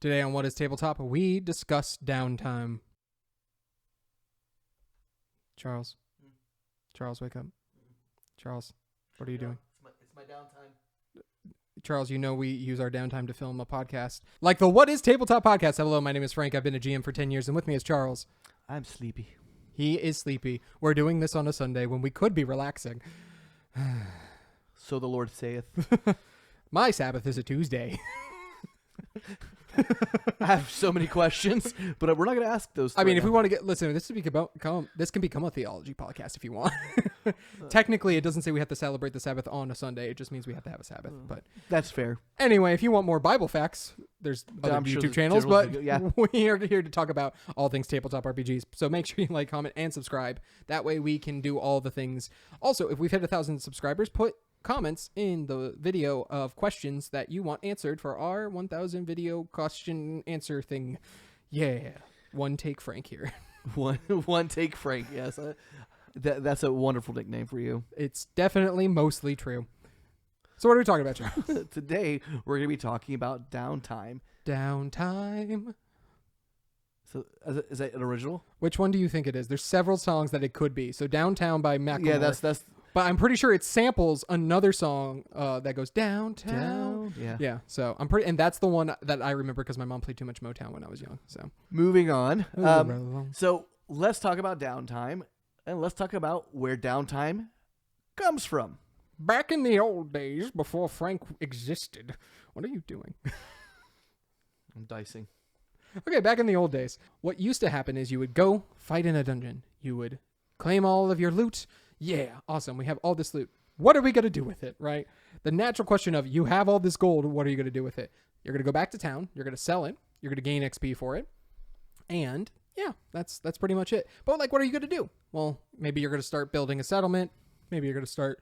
Today on What is Tabletop, we discuss Downtime. Charles. Charles, wake up. Charles, what are you doing? It's my downtime. Charles, you know we use our downtime to film a podcast. Like the What is Tabletop podcast. Hello, my name is Frank. I've been a GM for 10 years, and with me is Charles. I'm sleepy. He is sleepy. We're doing this on a Sunday when we could be relaxing. So the Lord saith. My Sabbath is a Tuesday. I have so many questions, but we're not going to ask those. I mean, if we want to get, listen, this can become a theology podcast if you want. Technically, it doesn't say we have to celebrate the Sabbath on a Sunday. It just means we have to have a Sabbath. But that's fair. Anyway, if you want more Bible facts, there's other YouTube channels, but we are here to talk about all things tabletop RPGs. So make sure you like, comment, and subscribe. That way we can do all the things. Also, if we've hit 1,000 subscribers, put comments in the video of questions that you want answered for our 1,000 video question answer thing. Yeah. One take Frank here. One take Frank. Yes. That's a wonderful nickname for you. It's definitely mostly true. So what are we talking about, Charles? Today, we're going to be talking about Downtime. Downtime. So is that an original? Which one do you think it is? There's several songs that it could be. So Downtown by Macklemore. Yeah, that's. But I'm pretty sure it samples another song that goes downtown. Yeah. So I'm pretty, and that's the one that I remember because my mom played too much Motown when I was young. So moving on. So let's talk about Downtime, and let's talk about where Downtime comes from. Back in the old days, before Frank existed. What are you doing? I'm dicing. Okay, back in the old days, what used to happen is you would go fight in a dungeon. You would claim all of your loot. Yeah, awesome. We have all this loot. What are we going to do with it, right? The natural question of, you have all this gold, what are you going to do with it? You're going to go back to town. You're going to sell it. You're going to gain XP for it. And yeah, that's pretty much it. But like, what are you going to do? Well, maybe you're going to start building a settlement. Maybe you're going to start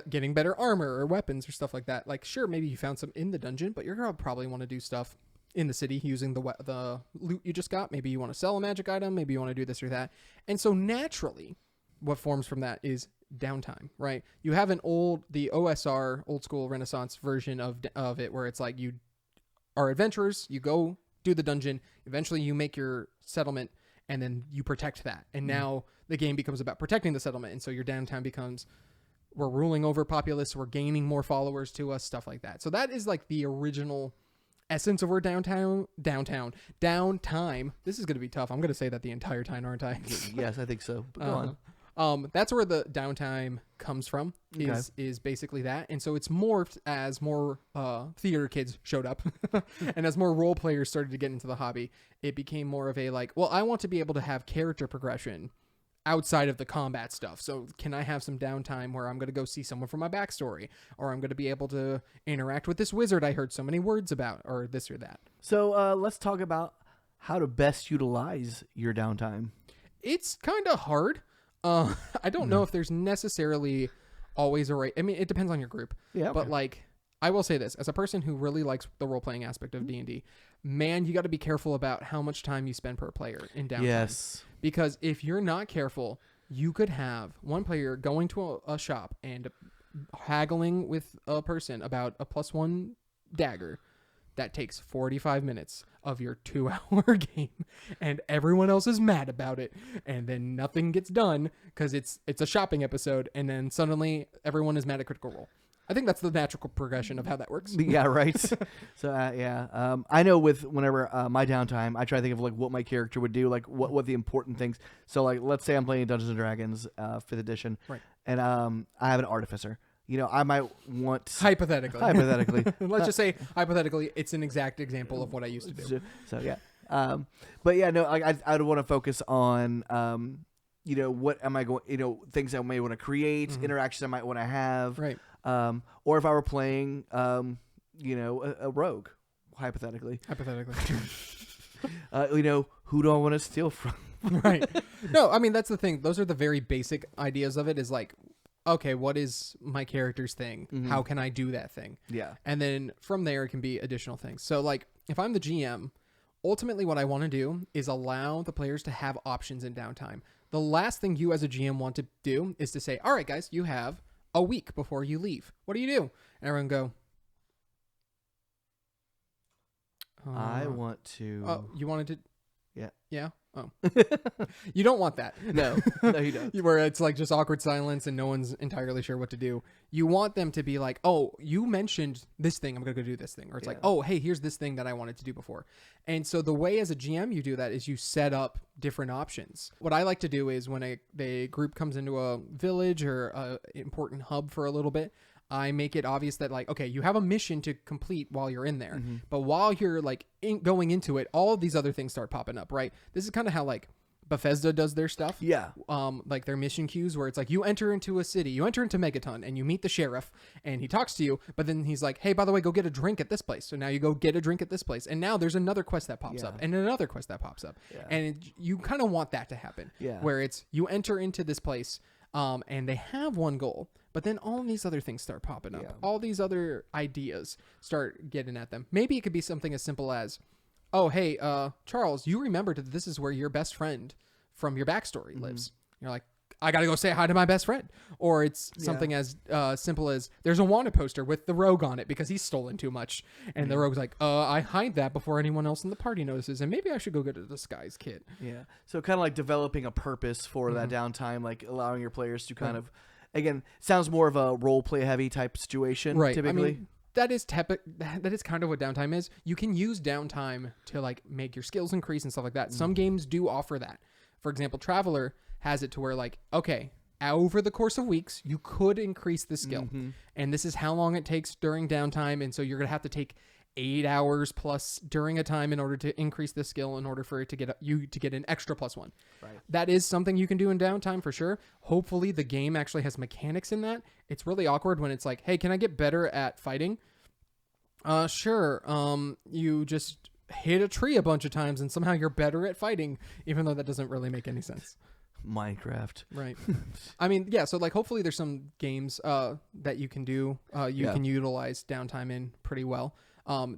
getting better armor or weapons or stuff like that. Like, sure, maybe you found some in the dungeon, but you're going to probably want to do stuff in the city using the loot you just got. Maybe you want to sell a magic item. Maybe you want to do this or that. And so naturally, what forms from that is Downtime, right? You have the OSR, old school Renaissance version of it, where it's like you are adventurers, you go do the dungeon, eventually you make your settlement, and then you protect that. And now the game becomes about protecting the settlement, and so your Downtime becomes, we're ruling over populace, we're gaining more followers to us, stuff like that. So that is like the original essence of where Downtime. This is going to be tough. I'm going to say that the entire time, aren't I? Yes, I think so. But go on. That's where the Downtime comes from, is basically that. And so it's morphed as more theater kids showed up and as more role players started to get into the hobby. It became more of a like, well, I want to be able to have character progression outside of the combat stuff. So can I have some downtime where I'm going to go see someone for my backstory, or I'm going to be able to interact with this wizard I heard so many words about, or this or that. So let's talk about how to best utilize your downtime. It's kind of hard. I don't know if there's necessarily always a right. I mean, it depends on your group. Yeah. But like, I will say this as a person who really likes the role playing aspect of D&D, man, you got to be careful about how much time you spend per player in downtime. Yes. Because if you're not careful, you could have one player going to a shop and haggling with a person about a +1 dagger that takes 45 minutes of your 2-hour game, and everyone else is mad about it, and then nothing gets done because it's a shopping episode, and then suddenly everyone is mad at Critical Role. I think that's the natural progression of how that works. Yeah, right. So I know with whenever my downtime, I try to think of like what my character would do, like what the important things. So like, let's say I'm playing Dungeons and Dragons 5th edition, right? And I have an artificer. You know, I might want... Hypothetically. Let's just say, hypothetically, it's an exact example of what I used to do. So, yeah. But, yeah, no, I'd want to focus on, you know, what am I going... You know, things I may want to create, interactions I might want to have. Right. Or if I were playing, you know, a rogue, hypothetically. You know, who do I want to steal from? Right. No, I mean, that's the thing. Those are the very basic ideas of it, is like, okay, what is my character's thing? How can I do that thing? Yeah. And then from there, it can be additional things. So like, if I'm the GM, ultimately what I want to do is allow the players to have options in downtime. The last thing you as a GM want to do is to say, all right, guys, you have a week before you leave. What do you do? And everyone go, I want to. Oh, you wanted to? Yeah. Yeah. Oh, you don't want that. No, you don't. Where it's like just awkward silence and no one's entirely sure what to do. You want them to be like, oh, you mentioned this thing, I'm gonna go do this thing, or it's like, oh, hey, here's this thing that I wanted to do before. And so the way as a GM you do that is you set up different options. What I like to do is when a group comes into a village or a important hub for a little bit, I make it obvious that like, okay, you have a mission to complete while you're in there, but while you're like going into it, all of these other things start popping up, right? This is kind of how like Bethesda does their stuff. Yeah. Like their mission queues where it's like you enter into a city, you enter into Megaton and you meet the sheriff and he talks to you, but then he's like, hey, by the way, go get a drink at this place. So now you go get a drink at this place. And now there's another quest that pops up and another quest that pops up. Yeah. And you kind of want that to happen where it's you enter into this place and they have one goal, but then all these other things start popping up. All these other ideas start getting at them. Maybe it could be something as simple as, oh, hey, Charles, you remembered that this is where your best friend from your backstory lives. You're like, I got to go say hi to my best friend. Or it's something as simple as there's a wanted poster with the rogue on it because he's stolen too much. And the rogue's like, I hide that before anyone else in the party notices. And maybe I should go get a disguise kit. Yeah. So kind of like developing a purpose for that downtime, like allowing your players to kind of, again, sounds more of a role play heavy type situation. Right. Typically. I mean, that is kind of what downtime is. You can use downtime to like make your skills increase and stuff like that. Some games do offer that. For example, Traveler has it to where like, okay, over the course of weeks, you could increase the skill. And this is how long it takes during downtime. And so you're going to have to take 8 hours plus during a time in order to increase the skill in order for it to get you to get an extra +1. Right. That is something you can do in downtime for sure. Hopefully the game actually has mechanics in that. It's really awkward when it's like, hey, can I get better at fighting? Sure. You just hit a tree a bunch of times and somehow you're better at fighting, even though that doesn't really make any sense. Minecraft. Right. I mean, yeah, so like hopefully there's some games that you can do, you can utilize downtime in pretty well.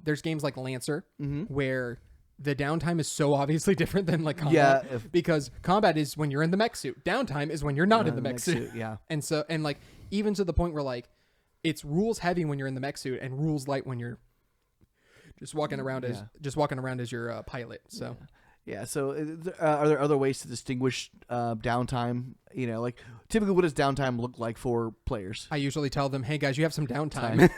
There's games like Lancer where the downtime is so obviously different than like combat because combat is when you're in the mech suit. Downtime is when you're not in the mech suit. Yeah. And like even to the point where like it's rules heavy when you're in the mech suit and rules light when you're just walking around as your pilot. So yeah. So are there other ways to distinguish downtime? You know, like typically what does downtime look like for players? I usually tell them, hey guys, you have some downtime.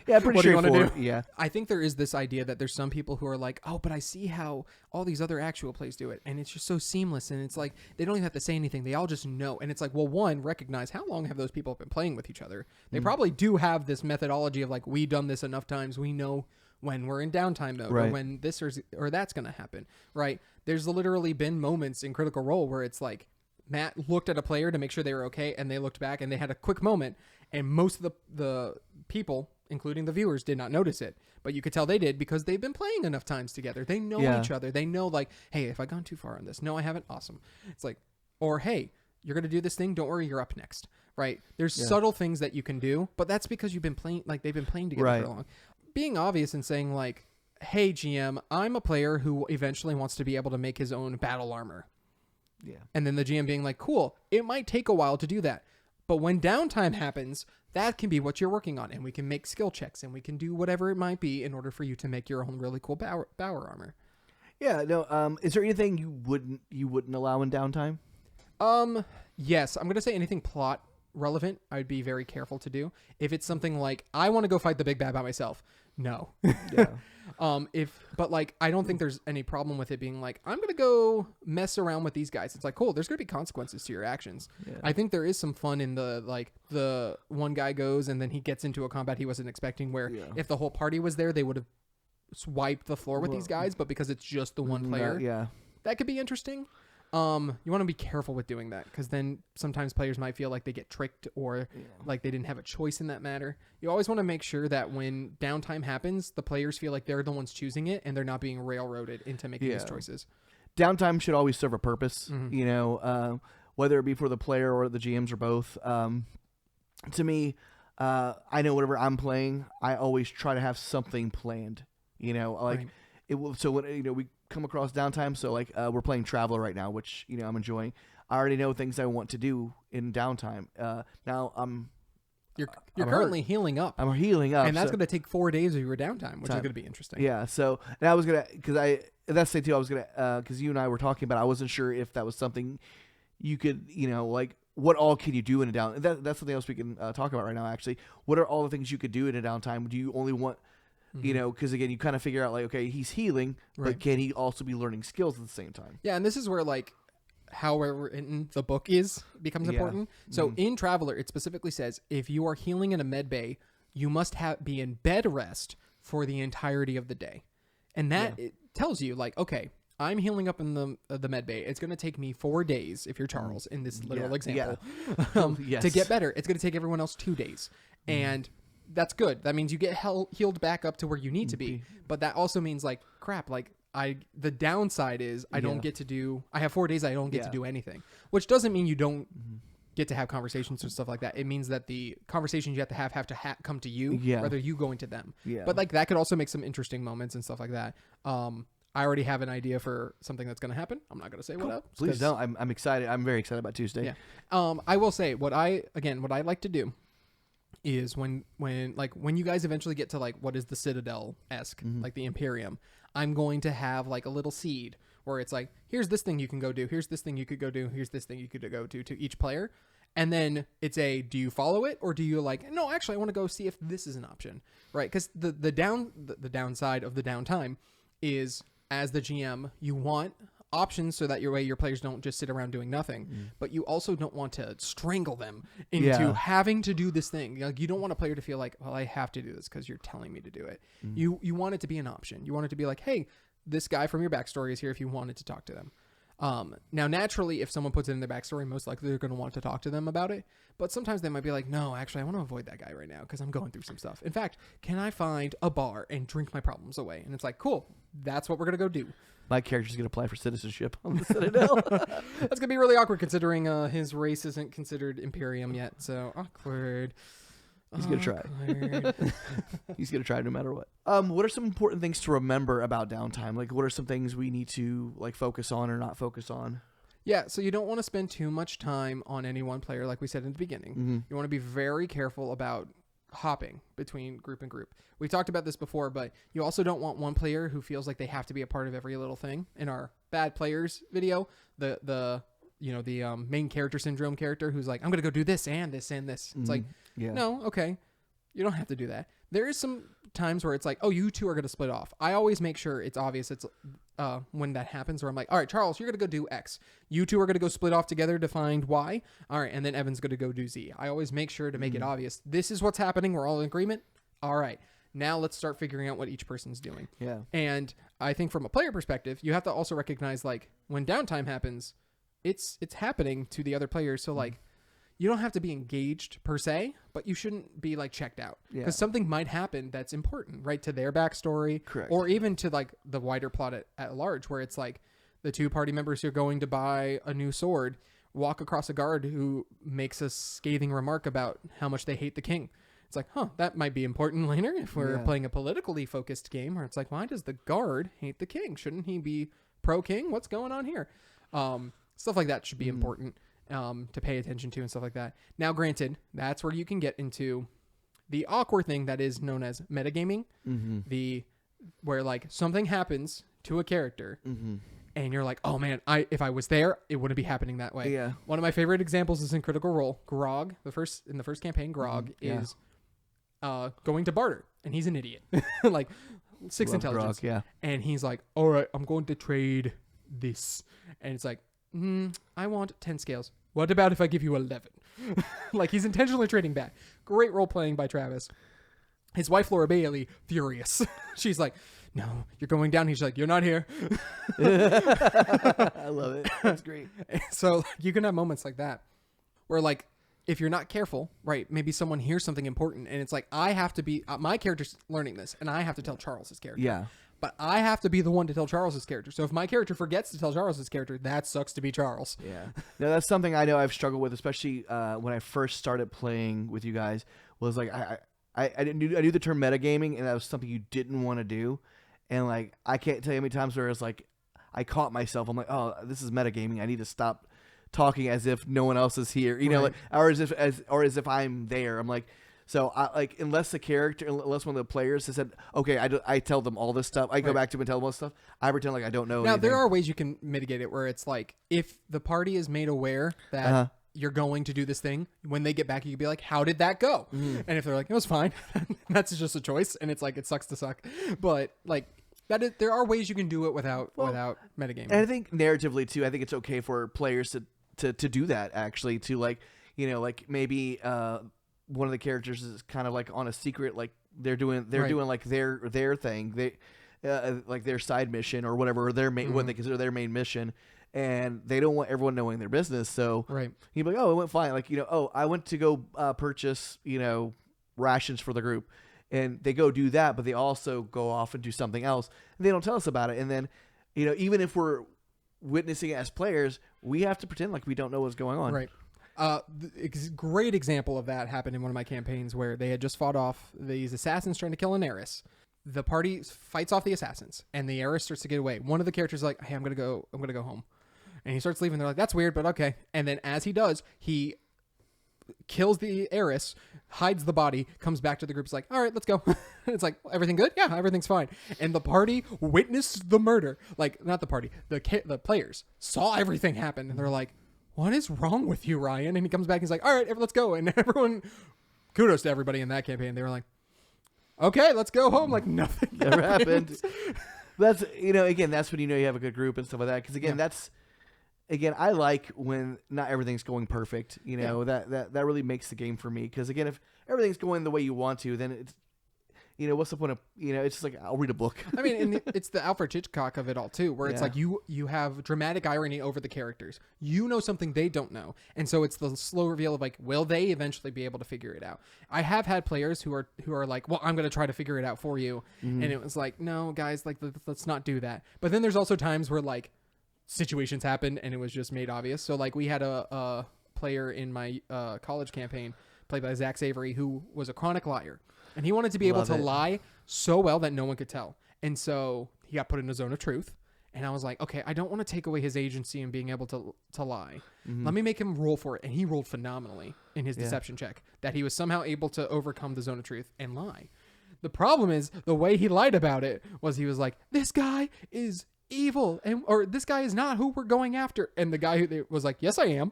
Yeah, pretty what do you want straightforward. to do? Yeah. I think there is this idea that there's some people who are like, oh, but I see how all these other actual plays do it. And it's just so seamless. And it's like, they don't even have to say anything. They all just know. And it's like, well, one, recognize how long have those people been playing with each other? They probably do have this methodology of like, we've done this enough times. We know when we're in downtime mode or when this or that's going to happen, right? There's literally been moments in Critical Role where it's like Matt looked at a player to make sure they were okay and they looked back and they had a quick moment and most of the people, including the viewers, did not notice it. But you could tell they did because they've been playing enough times together. They know each other. They know like, hey, have I gone too far on this? No, I haven't. Awesome. It's like, or hey, you're going to do this thing. Don't worry, you're up next, right? There's subtle things that you can do, but that's because you've been playing, like they've been playing together for long. Being obvious and saying like, hey, GM, I'm a player who eventually wants to be able to make his own battle armor. Yeah. And then the GM being like, cool, it might take a while to do that. But when downtime happens, that can be what you're working on. And we can make skill checks and we can do whatever it might be in order for you to make your own really cool power armor. Yeah. No. Is there anything you wouldn't allow in downtime? Yes. I'm going to say anything plot relevant, I'd be very careful to do. If it's something like, I want to go fight the big bad by myself. No. Yeah. But like, I don't think there's any problem with it being like, I'm going to go mess around with these guys. It's like, cool, there's going to be consequences to your actions. Yeah. I think there is some fun in the one guy goes and then he gets into a combat he wasn't expecting where if the whole party was there, they would have swiped the floor with these guys, but because it's just the one player, that could be interesting. You want to be careful with doing that because then sometimes players might feel like they get tricked or like they didn't have a choice in that matter. You always want to make sure that when downtime happens, the players feel like they're the ones choosing it and they're not being railroaded into making these choices. Downtime should always serve a purpose, you know, whether it be for the player or the GMs or both. To me, I know whenever I'm playing, I always try to have something planned, you know, like it will. So when, you know, we come across downtime, so like we're playing Traveler right now, which, you know, I'm enjoying. I already know things I want to do in downtime. Now You're I'm currently hurt. healing up. I'm healing up, and that's so- going to take 4 days of your downtime, which is going to be interesting. Yeah. So, and I was gonna, that's the thing too. I was gonna, because you and I were talking about, I wasn't sure if that was something you could, like, what all can you do in a down? That's something else we can talk about right now. Actually, what are all the things you could do in a downtime? Do you only want, because again, you kind of figure out like, okay, he's healing, but can he also be learning skills at the same time? Yeah, and this is where like how written the book becomes important. So in Traveler, it specifically says if you are healing in a med bay, you must be in bed rest for the entirety of the day, and that it tells you like, okay, I'm healing up in the med bay. It's going to take me 4 days if you're Charles in this literal example to get better. It's going to take everyone else 2 days, and that's good. That means you get healed back up to where you need to be. But that also means like crap. Like the downside is I don't get to do. I have 4 days. I don't get to do anything, which doesn't mean you don't get to have conversations or stuff like that. It means that the conversations you have to have to come to you, rather you going to them. Yeah. But like that could also make some interesting moments and stuff like that. I already have an idea for something that's going to happen. I'm not going to say what up. Please don't. I'm excited. I'm very excited about Tuesday. Yeah. I will say what I like to do is when you guys eventually get to like what is the Citadel-esque, like the Imperium, I'm going to have like a little seed where it's like, here's this thing you can go do. Here's this thing you could go do. Here's this thing you could go to each player. And then it's do you follow it or do you like, no, actually I want to go see if this is an option, right? Because the downside of the downtime is, as the GM, you want options so that your players don't just sit around doing nothing, but you also don't want to strangle them into having to do this thing. Like, you don't want a player to feel like, well, I have to do this because you're telling me to do it. You want it to be an option. You want it to be like, hey, this guy from your backstory is here if you wanted to talk to them. Now, naturally, if someone puts it in their backstory, most likely they're going to want to talk to them about it. But sometimes they might be like, no, actually, I want to avoid that guy right now because I'm going through some stuff. In fact, can I find a bar and drink my problems away? And it's like, cool, that's what we're going to go do. My character's going to apply for citizenship on the Citadel. That's going to be really awkward considering his race isn't considered Imperium yet. So awkward. He's going to try. He's going to try no matter what. What are some important things to remember about downtime? Like, what are some things we need to like focus on or not focus on? Yeah, so you don't want to spend too much time on any one player, like we said in the beginning. You want to be very careful about hopping between group and group. We talked about this before, but you also don't want one player who feels like they have to be a part of every little thing. In our bad players video, the main character syndrome character who's like, I'm going to go do this and this and this. It's like, no, okay. You don't have to do that. There is some times where it's like, oh, you two are going to split off. I always make sure it's obvious when that happens, where I'm like, all right, Charles, you're going to go do X. You two are going to go split off together to find Y. All right, and then Evan's going to go do Z. I always make sure to make it obvious. This is what's happening. We're all in agreement. All right. Now let's start figuring out what each person's doing. Yeah. And I think from a player perspective, you have to also recognize, like, when downtime happens, it's happening to the other players. So, like, you don't have to be engaged per se, but you shouldn't be like checked out because something might happen that's important, right, to their backstory. Correct. Or even to like the wider plot at large, where it's like the two party members who are going to buy a new sword walk across a guard who makes a scathing remark about how much they hate the king. It's like, that might be important later if we're playing a politically focused game where it's like, why does the guard hate the king? Shouldn't he be pro-king? What's going on here? Stuff like that should be important to pay attention to and stuff like that. Now, granted, that's where you can get into the awkward thing that is known as metagaming, where like something happens to a character and you're like, oh man, if I was there, it wouldn't be happening that way. Yeah. One of my favorite examples is in Critical Role. Grog, in the first campaign, Grog is going to barter, and he's an idiot, like 6 intelligence. Grog, and he's like, all right, I'm going to trade this, and it's like, I want 10 scales. What about if I give you 11? Like, he's intentionally trading back. Great role playing by Travis. His wife, Laura Bailey, furious. She's like, no, you're going down. He's like, you're not here. I love it. That's great. So like, you can have moments like that where, like, if you're not careful, right, maybe someone hears something important and it's like, I have to be, my character's learning this and I have to tell Charles's character. Yeah. But I have to be the one to tell Charles's character. So if my character forgets to tell Charles's character, that sucks to be Charles. Yeah. No, that's something I know I've struggled with, especially when I first started playing with you guys, was like, I knew the term metagaming, and that was something you didn't want to do. And like, I can't tell you how many times where it's like, I caught myself. I'm like, oh, this is metagaming. I need to stop talking as if no one else is here, you know, like, or as if I'm there. I'm like, so I like, unless one of the players has said, okay, I tell them all this stuff. I go back to them and tell them all this stuff. I pretend like I don't know. Now, anything. there are ways you can mitigate it where it's like, if the party is made aware that you're going to do this thing, when they get back, you can be like, how did that go? And if they're like, it was fine, that's just a choice. And it's like, it sucks to suck. But like, there are ways you can do it without metagaming. And I think narratively too, I think it's okay for players to do that, actually, to like, you know, like maybe one of the characters is kind of like on a secret, like they're doing like their thing, they like their side mission or whatever, or their main, what they consider their main mission, and they don't want everyone knowing their business. So you'd be like, oh, it went fine. Like, you know, oh, I went to go purchase, you know, rations for the group. And they go do that, but they also go off and do something else. And they don't tell us about it. And then, you know, even if we're witnessing it as players, we have to pretend like we don't know what's going on. Right. Great example of that happened in one of my campaigns where they had just fought off these assassins trying to kill an heiress. The party fights off the assassins, and the heiress starts to get away. One of the characters is like, hey, I'm gonna go home. And he starts leaving. They're like, that's weird, but okay. And then as he does, he kills the heiress, hides the body, comes back to the group. It's like, all right, let's go. It's like, everything good? Yeah, everything's fine. And the party witnessed the murder. Like, not the party, the players saw everything happen, and they're like, what is wrong with you, Ryan? And he comes back and he's like, all right, let's go. And everyone, kudos to everybody in that campaign. They were like, okay, let's go home. Like, nothing never happened. That's, you know, again, that's when you know you have a good group and stuff like that. Because again, Again, I like when not everything's going perfect. You know, that really makes the game for me. Because again, if everything's going the way you want to, then it's, you know, what's the point of, you know, it's just like, I'll read a book. I mean, and it's the Alfred Hitchcock of it all too, where it's like you have dramatic irony over the characters. You know something they don't know, and so it's the slow reveal of like, will they eventually be able to figure it out? I have had players who are like, well, I'm going to try to figure it out for you, and it was like, no, guys, like let's not do that. But then there's also times where like situations happen and it was just made obvious. So like we had a player in my college campaign played by Zach Savory who was a chronic liar, and he wanted to be able to lie so well that no one could tell. And so he got put in a zone of truth, and I was like, okay, I don't want to take away his agency and being able to lie. Let me make him roll for it. And he rolled phenomenally in his deception check, that he was somehow able to overcome the zone of truth and lie. The problem is the way he lied about it was he was like, this guy is evil, or this guy is not who we're going after. And the guy who was like, yes, I am.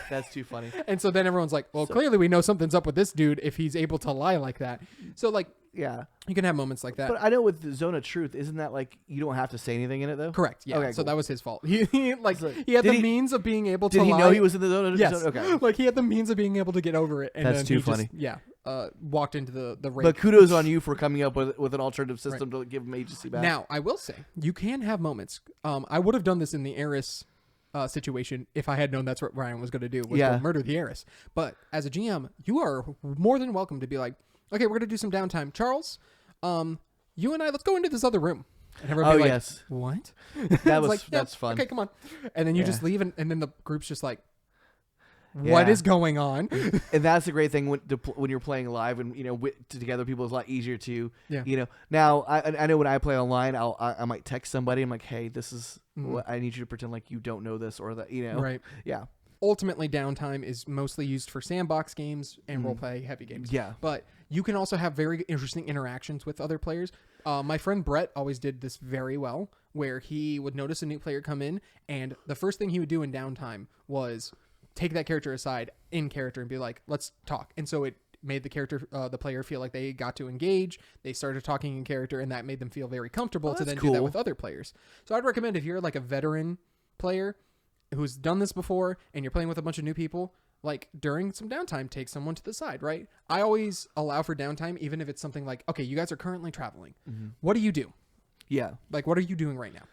That's too funny. And so then everyone's like, well, clearly we know something's up with this dude if he's able to lie like that. So like, yeah, you can have moments like that. But I know with the zone of truth, isn't that like you don't have to say anything in it though? Correct. Yeah. Okay, so cool. that was his fault. He had the means of being able to lie. Did he know he was in the zone of yes. Okay. Like he had the means of being able to get over it. And that's then too he funny. Walked into the rape. But kudos on you for coming up with an alternative system to give him agency back. Now, I will say, you can have moments. I would have done this in the heiress situation if I had known that's what Ryan was going to do, was to murder the heiress. But as a GM, you are more than welcome to be like, okay, we're going to do some downtime. Charles, you and I, let's go into this other room. And everybody like, yes. What? That was like, that's fun. Okay, come on. And then you just leave, and then the group's just like, what is going on? And that's the great thing when you're playing live, and you know, together people, is a lot easier to you know. Now I know when I play online, I might text somebody. I'm like, hey, this is what I need you to pretend like you don't know this, or that, you know. Right. Yeah. Ultimately, downtime is mostly used for sandbox games and roleplay heavy games. Yeah. But you can also have very interesting interactions with other players. My friend Brett always did this very well, where he would notice a new player come in, and the first thing he would do in downtime was take that character aside in character and be like, let's talk. And so it made the player feel like they got to engage. They started talking in character, and that made them feel very comfortable to then do that with other players. So I'd recommend, if you're like a veteran player who's done this before and you're playing with a bunch of new people, like during some downtime, take someone to the side, right? I always allow for downtime, even if it's something like, okay, you guys are currently traveling. What do you do? Yeah. Like, what are you doing right now?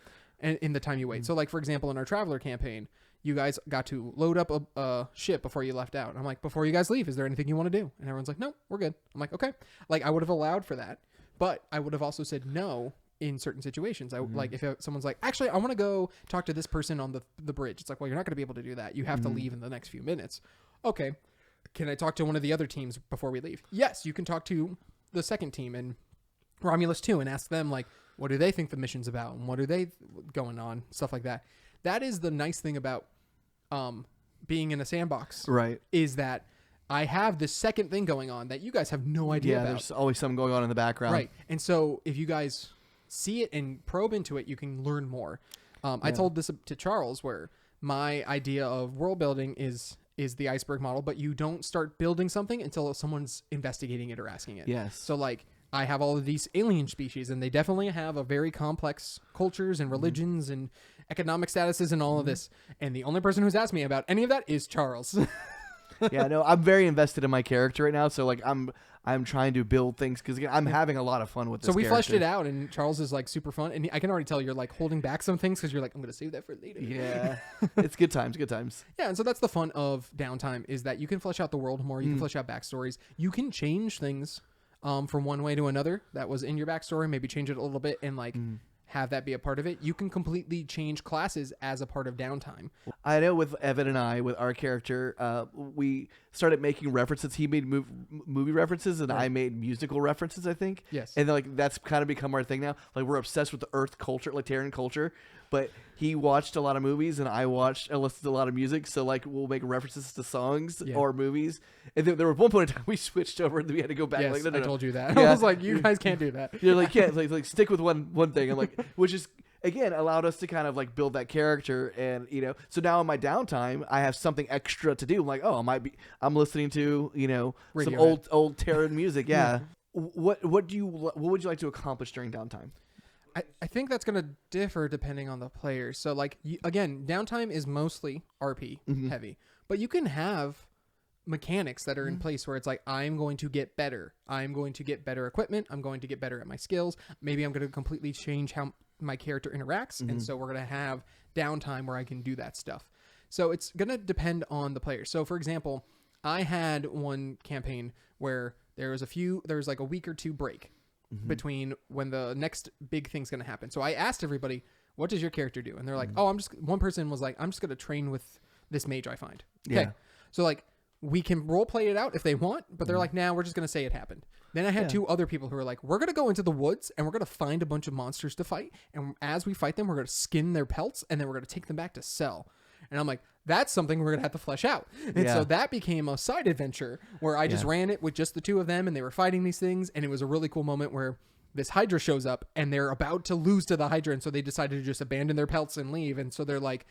And in the time you wait. So like, for example, in our Traveler campaign, you guys got to load up a ship before you left out. And I'm like, before you guys leave, is there anything you want to do? And everyone's like, no, we're good. I'm like, okay. Like, I would have allowed for that, but I would have also said no in certain situations. Like if someone's like, actually, I want to go talk to this person on the bridge. It's like, well, you're not going to be able to do that. You have to leave in the next few minutes. Okay. Can I talk to one of the other teams before we leave? Yes, you can talk to the second team and Romulus too, and ask them like, what do they think the mission's about? And what are they going on? Stuff like that. that is the nice thing about being in a sandbox, Right. is that I have this second thing going on that you guys have no idea about. There's always something going on in the background. Right. And so if you guys see it and probe into it, you can learn more. I told this to Charles, where my idea of world building is the iceberg model, but you don't start building something until someone's investigating it or asking it. Yes. So like I have all of these alien species, and they definitely have a very complex cultures and religions and economic statuses and all of this. And the only person who's asked me about any of that is Charles. Yeah, no, I'm very invested in my character right now. So like I'm trying to build things because I'm having a lot of fun with this. So we character. fleshed it out, and Charles is like super fun, and I can already tell you're like holding back some things because you're like, I'm gonna save that for later. Yeah, it's good times. Good times. Yeah, and so that's the fun of Downtime, is that you can flesh out the world more. You can flesh out backstories. You can change things from one way to another that was in your backstory. Maybe change it a little bit and like have that be a part of it. You can completely change classes as a part of Downtime. I know with Evan and I, with our character, we started making references. He made movie references, and I made musical references, I think. Yes. And like that's kind of become our thing now. Like we're obsessed with the Earth culture, like Terran culture. But he watched a lot of movies, and I listened to a lot of music. So like we'll make references to songs or movies. And then there was one point in time we switched over, and we had to go back. Yes, like, no, I told you that. Yeah. I was like, you guys can't do that. You're like, yeah, like stick with one thing. I'm like, which is again allowed us to kind of like build that character, and so now in my downtime I have something extra to do. I'm like, I'm listening to some old Terran music. Yeah. What would you like to accomplish during downtime? I think that's going to differ depending on the player. So like again, Downtime is mostly RP heavy, but you can have mechanics that are in place where it's like, I'm going to get better. I'm going to get better equipment. I'm going to get better at my skills. Maybe I'm going to completely change how my character interacts. And so we're going to have downtime where I can do that stuff. So it's going to depend on the player. So for example, I had one campaign where there was like a week or two break between when the next big thing's going to happen. So I asked everybody, what does your character do? And they're like, one person was like, I'm just going to train with this mage I find. Okay. Yeah. So like, we can role play it out if they want, but they're like, nah, we're just going to say it happened. Then I had two other people who were like, we're going to go into the woods and we're going to find a bunch of monsters to fight. And as we fight them, we're going to skin their pelts and then we're going to take them back to sell. And I'm like, that's something we're going to have to flesh out. And so that became a side adventure where I just ran it with just the two of them and they were fighting these things. And it was a really cool moment where this Hydra shows up and they're about to lose to the Hydra. And so they decided to just abandon their pelts and leave. And so they're like,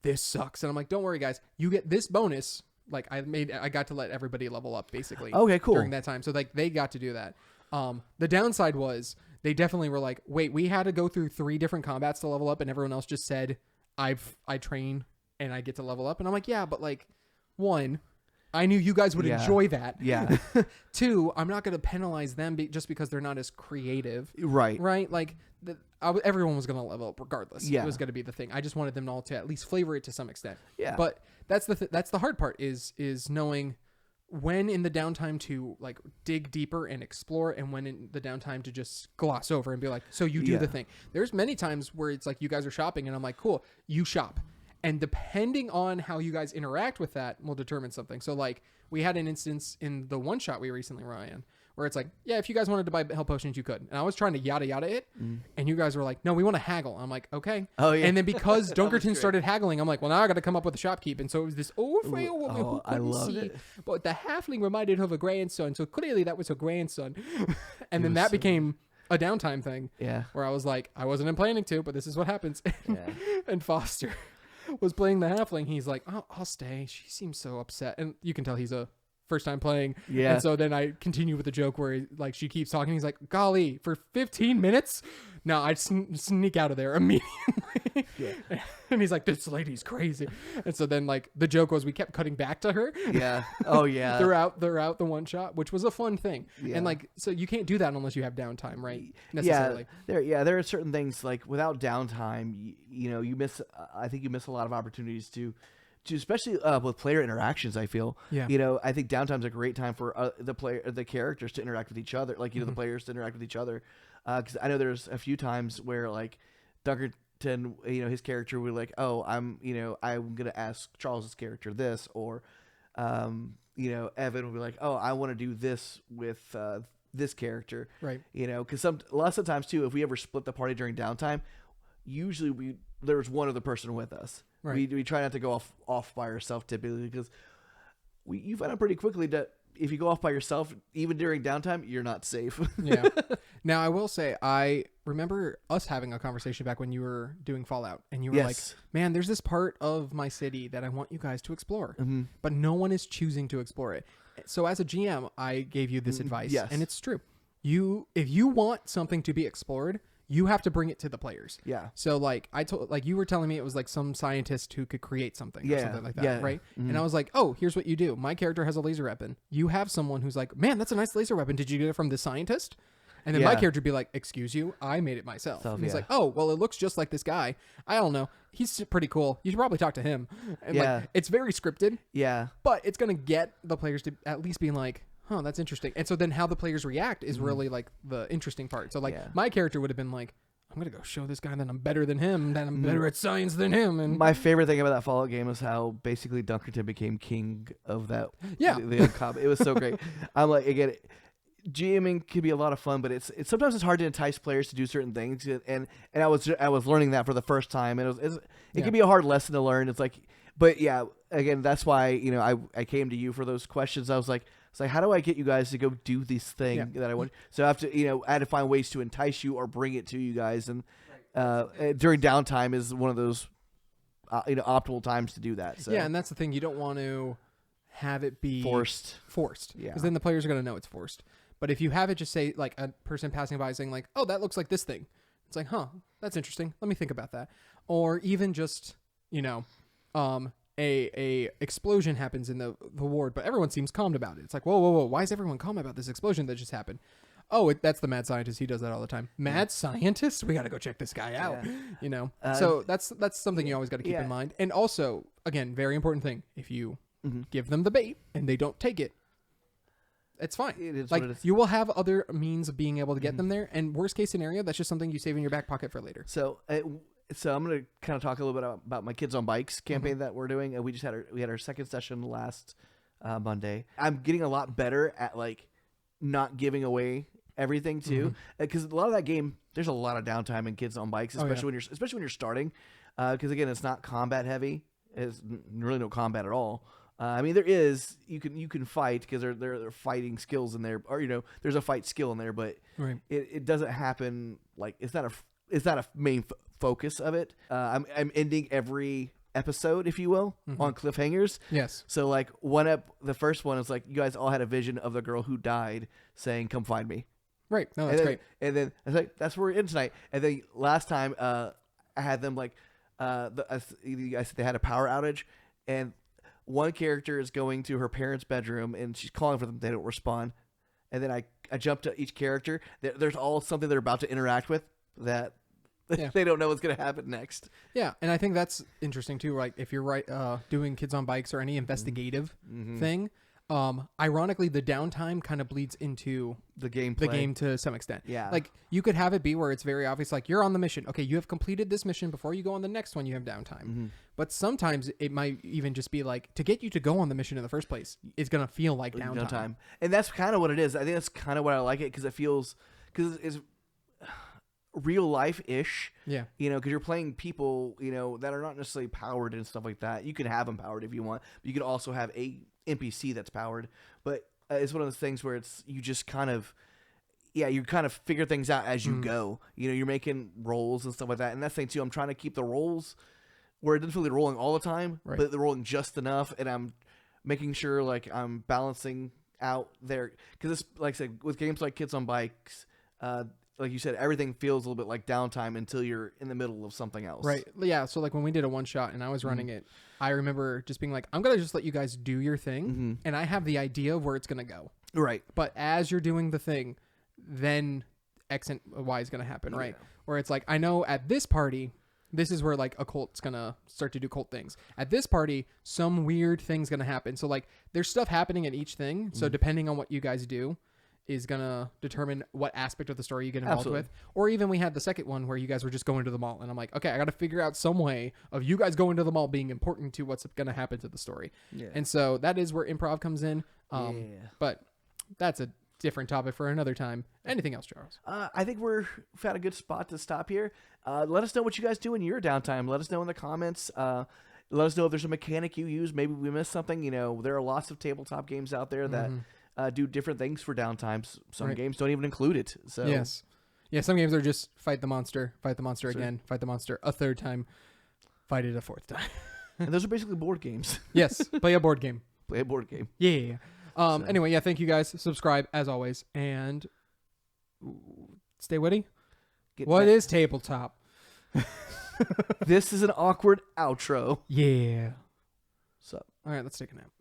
this sucks. And I'm like, don't worry, guys. You get this bonus. Like I got to let everybody level up basically. Okay, cool. During that time. So like they got to do that. The downside was they definitely were like, wait, we had to go through 3 different combats to level up. And everyone else just said, I train and I get to level up. And I'm like, yeah, but like 1, I knew you guys would enjoy that. Yeah. 2, I'm not going to penalize them just because they're not as creative. Right. Right. Like everyone was going to level up regardless. Yeah. It was going to be the thing. I just wanted them all to at least flavor it to some extent. Yeah. But that's the hard part is knowing when in the downtime to like dig deeper and explore, and when in the downtime to just gloss over and be like, so you do the thing. There's many times where it's like you guys are shopping and I'm like, cool, you shop. And depending on how you guys interact with that will determine something. So like we had an instance in the one shot we recently ran where it's like, yeah, if you guys wanted to buy health potions, you could. And I was trying to yada it. And you guys were like, no, we want to haggle. I'm like, okay. Oh, yeah. And then because Dunkerton started haggling, I'm like, well, now I got to come up with a shopkeep. And so it was this old frail woman who I couldn't loved see. it. But the halfling reminded her of a grandson. So clearly that was her grandson. And then that became a downtime thing. Yeah. Where I was like, I wasn't planning to, but this is what happens. And Foster was playing the halfling. He's like, oh, I'll stay. She seems so upset. And you can tell he's a first time playing. Yeah. And so then I continue with the joke where she keeps talking. He's like, golly, for 15 minutes? No, I'd sneak out of there immediately. Yeah. And he's like, this lady's crazy. And so then like the joke was we kept cutting back to her. Yeah. Oh yeah. throughout the one shot, which was a fun thing. Yeah. And like, so you can't do that unless you have downtime, right? Necessarily. There are certain things like without downtime, you miss. I think you miss a lot of opportunities to especially with player interactions. I feel, I think downtime's a great time for the characters to interact with each other, like the players to interact with each other. Because I know there's a few times where like Dunkerton, his character would like, oh, I'm gonna ask Charles's character this, or Evan would be like, oh, I want to do this with this character, right? Because lots of times too, if we ever split the party during downtime, usually there's one other person with us. Right. We try not to go off by ourselves typically, because you find out pretty quickly that if you go off by yourself, even during downtime, you're not safe. Yeah. Now, I will say, I remember us having a conversation back when you were doing Fallout, and you were like, man, there's this part of my city that I want you guys to explore, but no one is choosing to explore it. So as a GM, I gave you this advice, and it's true. If you want something to be explored, you have to bring it to the players. Yeah. So like you were telling me it was like some scientist who could create something or something like that, right? Mm-hmm. And I was like, oh, here's what you do. My character has a laser weapon. You have someone who's like, man, that's a nice laser weapon. Did you get it from the scientist? And then my character would be like, excuse you, I made it myself. And he's like, oh, well, it looks just like this guy. I don't know. He's pretty cool. You should probably talk to him. And like, it's very scripted. Yeah. But it's going to get the players to at least being like, huh, that's interesting. And so then how the players react is really like the interesting part. So like my character would have been like, I'm going to go show this guy that I'm better than him, that I'm better at science than him. And my favorite thing about that Fallout game is how basically Dunkerton became king of that. Yeah. The it was so great. I'm like, again, GMing can be a lot of fun, but it's sometimes it's hard to entice players to do certain things. And I was learning that for the first time. And it can be a hard lesson to learn. It's like, but yeah, again, that's why, I came to you for those questions. I was like, how do I get you guys to go do this thing that I want? So I have to, I had to find ways to entice you or bring it to you guys. And during downtime is one of those, optimal times to do that. So. Yeah, and that's the thing. You don't want to have it be forced. Yeah. Because then the players are going to know it's forced. But if you have it just say, like, a person passing by saying, like, oh, that looks like this thing. It's like, huh, that's interesting. Let me think about that. Or even just, a explosion happens in the ward, but everyone seems calmed about it. It's like, whoa, why is everyone calm about this explosion that just happened? Oh, that's the mad scientist. He does that all the time. Mad scientist? We got to go check this guy out. So that's something you always got to keep in mind. And also, again, very important thing. If you give them the bait and they don't take it, it's fine. It is like what it is. you will have other means of being able to get them there. And worst case scenario, that's just something you save in your back pocket for later. So I'm going to kind of talk a little bit about my Kids on Bikes campaign that we're doing. We had our second session last Monday. I'm getting a lot better at like not giving away everything too, because a lot of that game, there's a lot of downtime in Kids on Bikes, especially when you're starting, because again, it's not combat heavy. It's really no combat at all. I mean, there is you can fight because there are fighting skills in there, or there's a fight skill in there, but it doesn't happen like it's not a main focus of it. I'm ending every episode, if you will, on cliffhangers. Yes. So like the first one is like you guys all had a vision of the girl who died saying, "Come find me." Right. No, that's great. And then I was like, "That's where we're in tonight." And then last time, I had them like, I said they had a power outage, and one character is going to her parents' bedroom and she's calling for them. They don't respond. And then I jump to each character. There's all something they're about to interact with that they don't know what's going to happen next. Yeah. And I think that's interesting too. Like if you're doing Kids on Bikes or any investigative thing, ironically, the downtime kind of bleeds into the game to some extent. Yeah. Like you could have it be where it's very obvious, like you're on the mission. Okay, you have completed this mission. Before you go on the next one, you have downtime. But sometimes it might even just be like to get you to go on the mission in the first place, it's going to feel like downtime. And that's kind of what it is. I think that's kind of what I like it because it's real life-ish. Yeah. Because you're playing people, that are not necessarily powered and stuff like that. You can have them powered if you want. But you can also have a NPC that's powered, but it's one of those things where it's you just kind of you kind of figure things out as you go. You're making rolls and stuff like that, and that's the thing too. I'm trying to keep the rolls where it doesn't feel like rolling all the time, but they're rolling just enough, and I'm making sure like I'm balancing out there because it's like I said with games like Kids on Bikes. Like you said, everything feels a little bit like downtime until you're in the middle of something else. Right. Yeah. So like when we did a one shot and I was running it, I remember just being like, I'm going to just let you guys do your thing. And I have the idea of where it's going to go. Right. But as you're doing the thing, then X and Y is going to happen. Right. Where it's like, I know at this party, this is where like a cult's going to start to do cult things. At this party, some weird thing's going to happen. So like there's stuff happening in each thing. So depending on what you guys do, is going to determine what aspect of the story you get involved with. Or even we had the second one where you guys were just going to the mall. And I'm like, okay, I got to figure out some way of you guys going to the mall being important to what's going to happen to the story. Yeah. And so that is where improv comes in. But that's different topic for another time. Anything else, Charles? I think we've found a good spot to stop here. Let us know what you guys do in your downtime. Let us know in the comments. Let us know if there's a mechanic you use. Maybe we missed something. You know, there are lots of tabletop games out there that do different things for downtimes. Some games don't even include it. So yes. Yeah, some games are just fight the monster again, fight the monster a third time, fight it a fourth time. And those are basically board games. Yes, play a board game. Play a board game. Yeah. Anyway, yeah, thank you guys. Subscribe as always, and stay witty. What is tabletop? This is an awkward outro. Yeah. So, all right, let's take a nap.